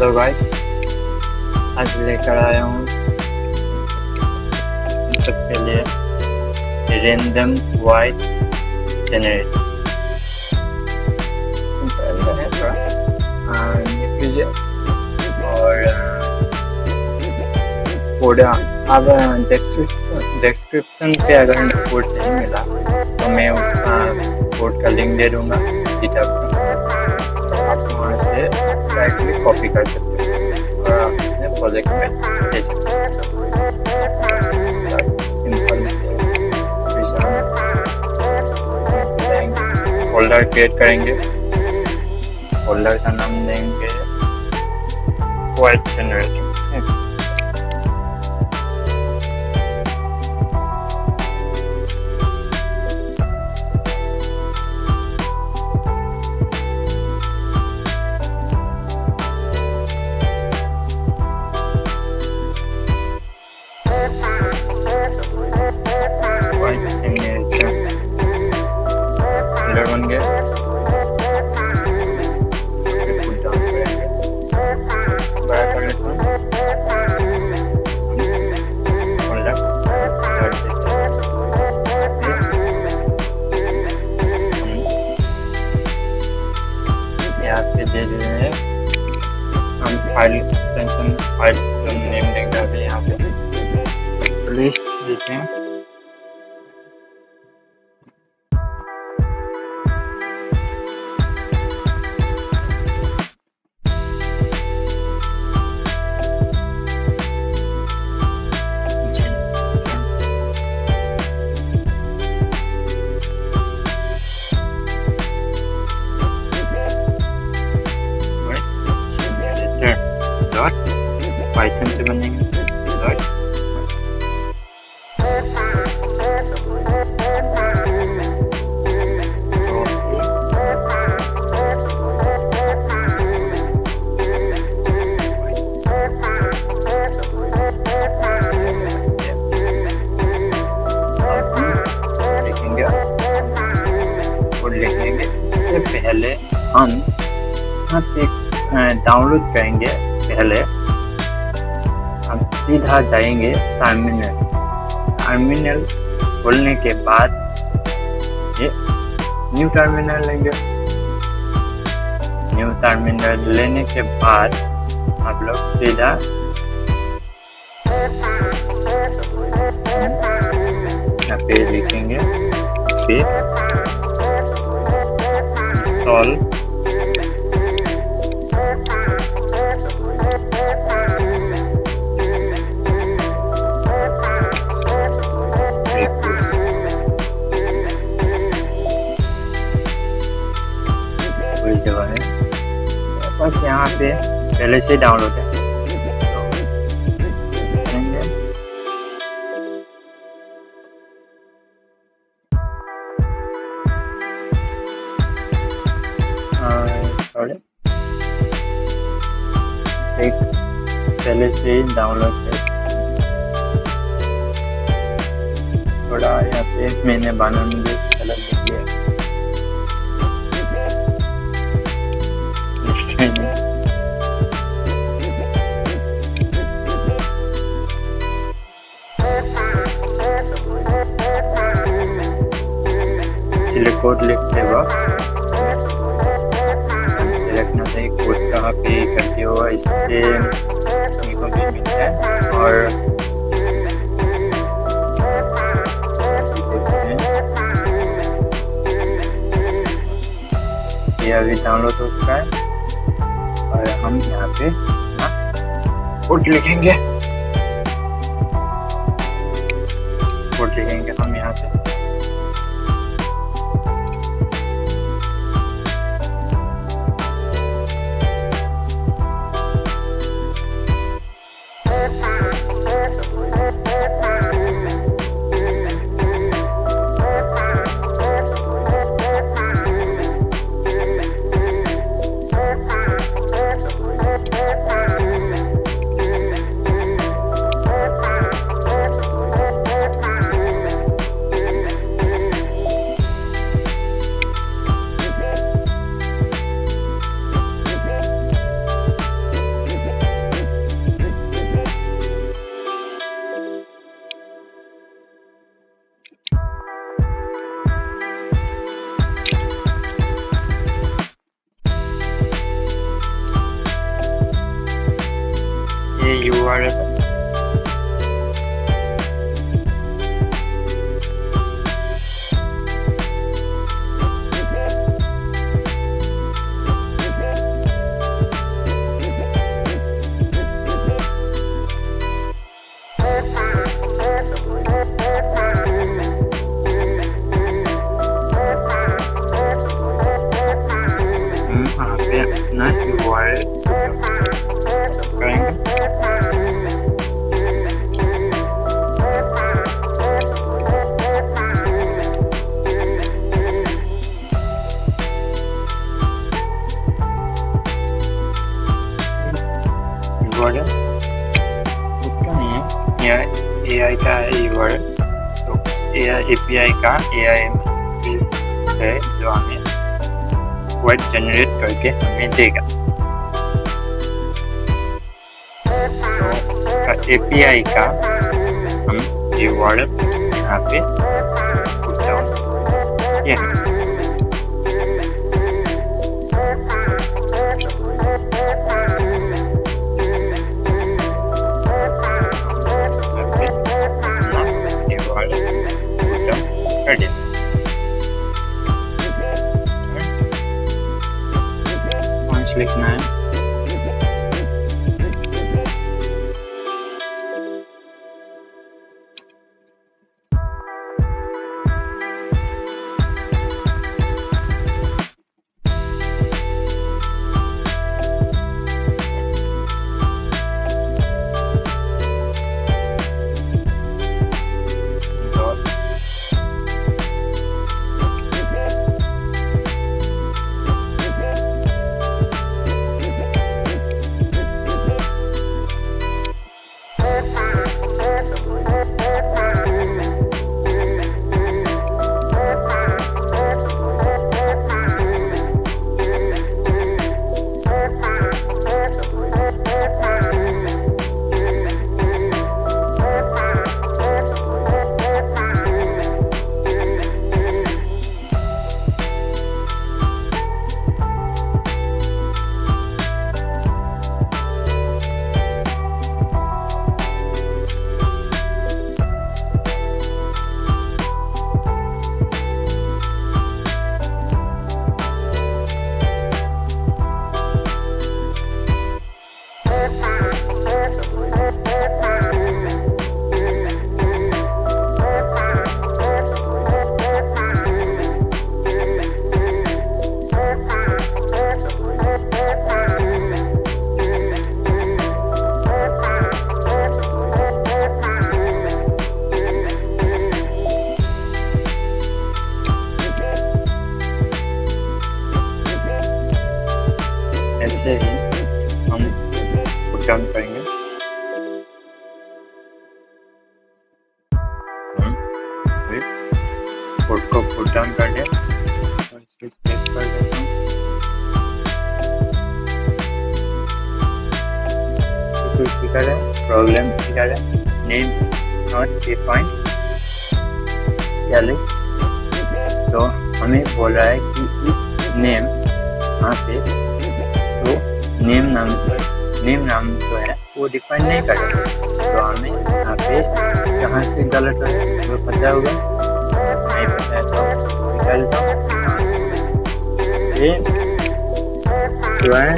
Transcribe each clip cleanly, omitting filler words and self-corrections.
तो भाई आज लेकर आया हूँ सबके लिए रैंडम वॉइस जनरेटर। है थोड़ा डिफ्यूजन और कोड अब डिस्क्रिप्शन पे अगर कोड नहीं मिला तो मैं उसका कोड का लिंक दे दूँगा गिटहब पर। आप वहाँ से डायरेक्टली कॉपी कर सकते हैं और आप अपने प्रोजेक्ट में दे सकते हैं। फोल्डर क्रिएट करेंगे, फोल्डर का नाम देंगे वॉइस जनरेटर। बन गया, बड़ा कर लेता हूँ। यहाँ पे दे रहे हैं हम फाइल एक्सटेंशन, फाइल नेम देंगे अभी यहाँ पे लिस्ट देते हैं। पाइथन से बनेंगे लिखेंगे। इससे पहले हम यहाँ पे डाउनलोड करेंगे। पहले हम सीधा जाएंगे टर्मिनल खोलने के बाद ये न्यू टर्मिनल लेंगे। न्यू टर्मिनल लेने के बाद आप लोग सीधा यहाँ पे लिखेंगे इंस्टॉल जगह है बस यहाँ पे पहले से डाउनलोड है। पहले से ही डाउनलोड है। थोड़ा यहाँ पे मैंने बनाने में अलग लिख लिया। कोड लिखते वक्त रखना चाहिए कोड कहाँ पे करते हो, इससे को भी मिलता है। और ये अभी डाउनलोड हो चुका है और हम यहाँ पे कोड लिखेंगे। हम यहाँ से URL है। यहाँ पे अपना URL करेंगे। URL उसका नहीं है, यह AI का है URL। तो API का AIM है जो हमें वर्ड जनरेट करके हमें देगा। तो API का हम URL यहाँ पे पुट डाउन किया है। लिखना है ऐसे ही हम पुट डाउन करेंगे। हम फिर कोड को पुट डाउन कर दें और इसे चेक कर देता हूँ। कुछ दिखा रहा है, प्रॉब्लम दिखा रहा है, नेम नॉट डिफाइंड। तो हमें बोल रहा है कि नेम यहाँ पे तो नेम नाम जो है वो डिफाइन नहीं कर रहा। तो हमें यहाँ पे कहाँ से गलत है वो पता होगा, नहीं पता है तो निकालता हूँ। ये जो है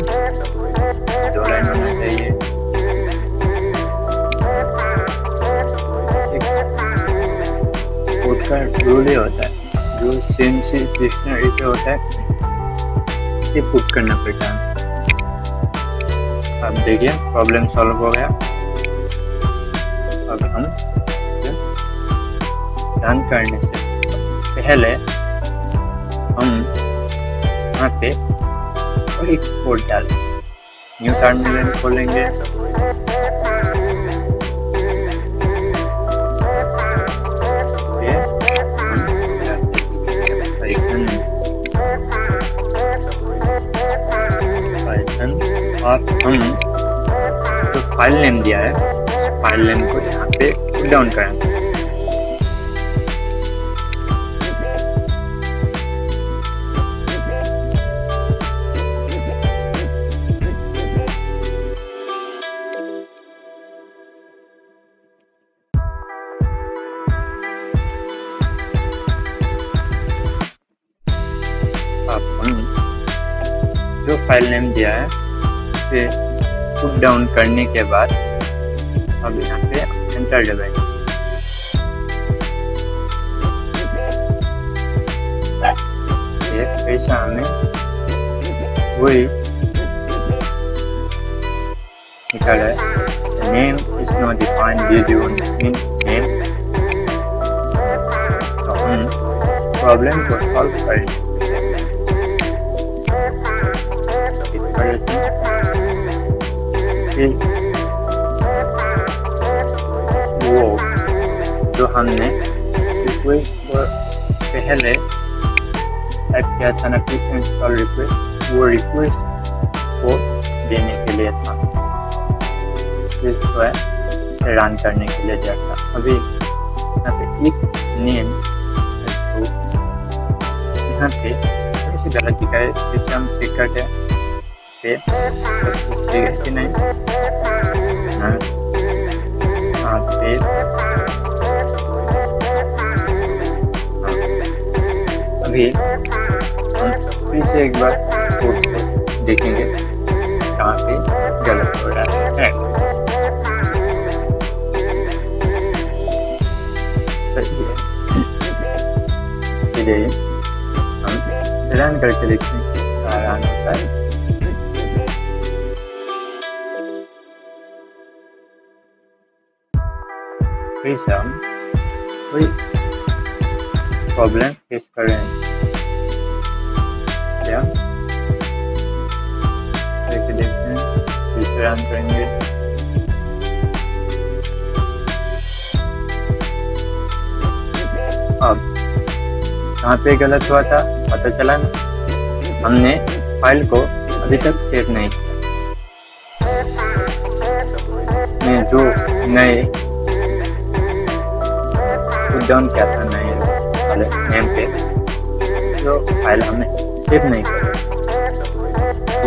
2 लाइन होना चाहिए। कोड का रूल ये होता है, जो सेम से डिक्शनरी पे होता है ये पुट करना पड़ता है। अब देखिए प्रॉब्लम सॉल्व हो गया। अब हम रन करने से पहले हम यहाँ पे और एक कोड डाल न्यू टर्मिनल खोलेंगे। और हम जो फाइल नेम दिया है फाइल नेम को यहाँ पे पुट डाउन करेंगे। जो फाइल नेम दिया है उसे पुट डाउन करने के बाद अब यहाँ पे एंटर दबाएंगे। ऐसा हमें वही निकाला है। Name is not defined due in name. तो हम प्रॉब्लम को सॉल्व करेंगे। वो जो हमने रिक्वेस्ट को पहले टाइप किया था ना, क्विक इंस्टॉल रिक्वेस्ट, वो रिक्वेस्ट को देने के लिए था, इसको रन करने के लिए दिया था। अभी यहाँ पे एक नेम यहाँ पे थोड़ी सी गलती का सिस्टम चेक करते हैं कि नहीं। पे अभी हम फिर से एक बार कोड को देखेंगे कहाँ पे गलत हो रहा है। चलिए हम रन करके देखते हैं क्या रन होता है। फिर से हम कोई प्रॉब्लम फेस कर रहे हैं क्या, देखते हैं। फिर से रन करेंगे। अब कहाँ पे गलत हुआ था पता चला ना, हमने फाइल को अभी तक सेव नहीं किया। जो नए पुट डाउन किया था नए वाले नेम पे, जो फाइल हमने सेव नहीं किया,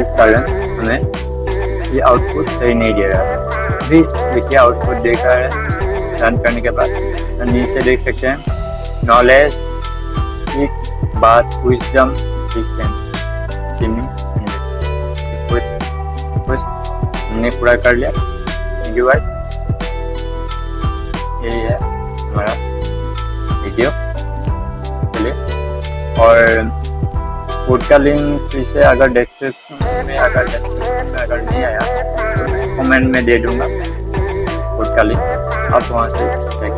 इस कारण हमें ये आउटपुट सही नहीं दे रहा है। अभी देखिए आउटपुट देखा है रन करने के बाद, नीचे देख सकते हैं नॉलेज एक बात विजडम कुछ हमने पूरा कर लिया। थैंक यू गाइस, यही है हमारा वीडियो। चलिए, और कोड का लिंक फिर से अगर डिस्क्रिप्शन में अगर नहीं आया तो मैं कमेंट में दे दूंगा कोड का लिंक, आप वहाँ से चेक